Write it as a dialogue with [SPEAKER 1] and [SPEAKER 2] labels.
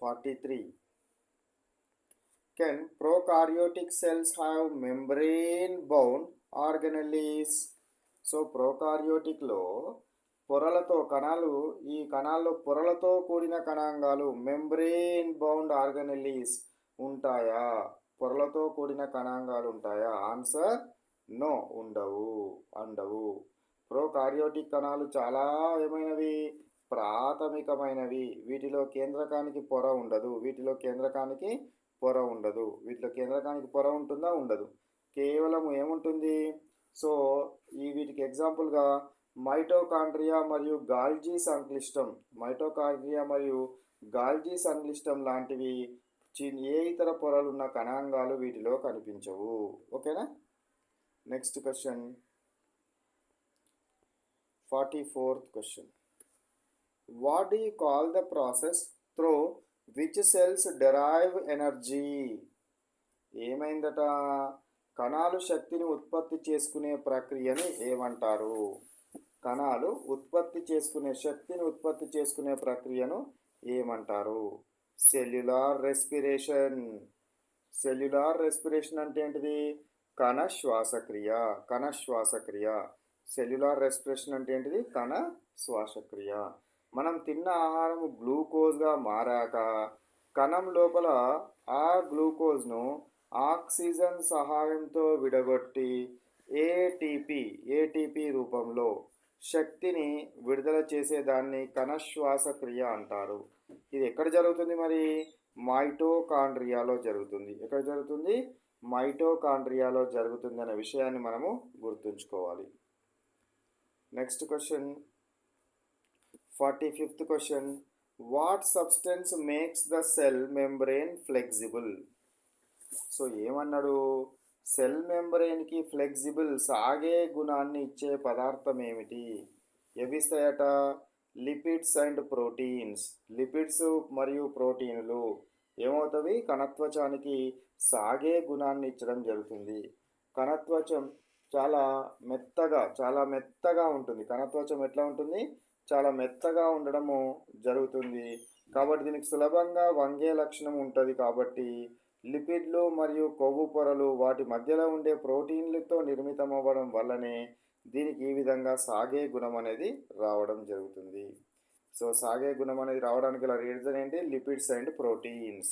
[SPEAKER 1] 43. Can prokaryotic cells have membrane bound organelles? So ప్రోకార్యోటిక్లో పొరలతో కణాలు, ఈ కణాల్లో పొరలతో కూడిన కణాంగాలు మెంబ్రేన్ బౌండ్ ఆర్గనెల్లీస్ ఉంటాయా? పొరలతో కూడిన కణాంగాలు ఉంటాయా? ఆన్సర్ నో, ఉండవు. ప్రోకార్యోటిక్ కణాలు చాలా ఏమైనవి? ప్రాథమికమైనవి. వీటిలో కేంద్రకానికి పొర ఉండదు. వీటిలో కేంద్రకానికి పొర ఉంటుందా? ఉండదు. కేవలం ఏముంటుంది? సో వీటికి ఎగ్జాంపుల్గా మైటోకాండ్రియా మరియు గాల్జీ సంక్లిష్టం లాంటివి ఏ ఇతర పొరలున్న కణాంగాలు వీటిలో కనిపించవు. ఓకేనా? Next question, 44th question. What do you call the process through which cells derive energy? ఏమైందట? కణాలు శక్తిని ఉత్పత్తి చేసుకునే ప్రక్రియని ఏమంటారు? కణాలు శక్తిని ఉత్పత్తి చేసుకునే ప్రక్రియను ఏమంటారు? Cellular respiration. అంటే ఏంటిది? కణ శ్వాసక్రియ. సెల్యులార్ రెస్పిరేషన్ అంటే ఏంటిది? కణ శ్వాసక్రియ. మనం తిన్న ఆహారం గ్లూకోజ్గా మారాక కణం లోపల ఆ గ్లూకోజ్ను ఆక్సిజన్ సహాయంతో విడగొట్టి ఏటీపీ రూపంలో శక్తిని విడుదల చేసేదాన్ని కణశ్వాసక్రియ అంటారు. ఇది ఎక్కడ జరుగుతుంది మరి? మైటోకాండ్రియాలో జరుగుతుంది. ఎక్కడ జరుగుతుంది? మైటోకాండ్రియాలో జరుగుతుంది అనే విషయాన్ని మనము గుర్తుంచుకోవాలి. Next question, 45th question. What substance makes the cell membrane flexible? So ఏమన్నాడు? సెల్ మెంబ్రేన్కి ఫ్లెక్సిబుల్, సాగే గుణాన్ని ఇచ్చే పదార్థం ఏమిటి? ఎవిస్తాయట? Lipids and proteins. లిపిడ్స్ మరియు ప్రోటీన్లు ఏమవుతాయి? కణత్వచానికి సాగే గుణాన్ని ఇచ్చడం జరుగుతుంది. కణత్వచం చాలా మెత్తగా ఉంటుంది. కణత్వచం ఎట్లా ఉంటుంది? చాలా మెత్తగా ఉండడము జరుగుతుంది. కాబట్టి దీనికి సులభంగా వంగే లక్షణం ఉంటుంది. కాబట్టి లిపిడ్లు మరియు కొవ్వు పొరలు వాటి మధ్యలో ఉండే ప్రోటీన్లతో నిర్మితం అవ్వడం వల్లనే దీనికి ఈ విధంగా సాగే గుణం అనేది రావడం జరుగుతుంది. సో సాగే గుణం అనేది రావడానికి గల రీజన్ ఏంటి? Lipids and proteins.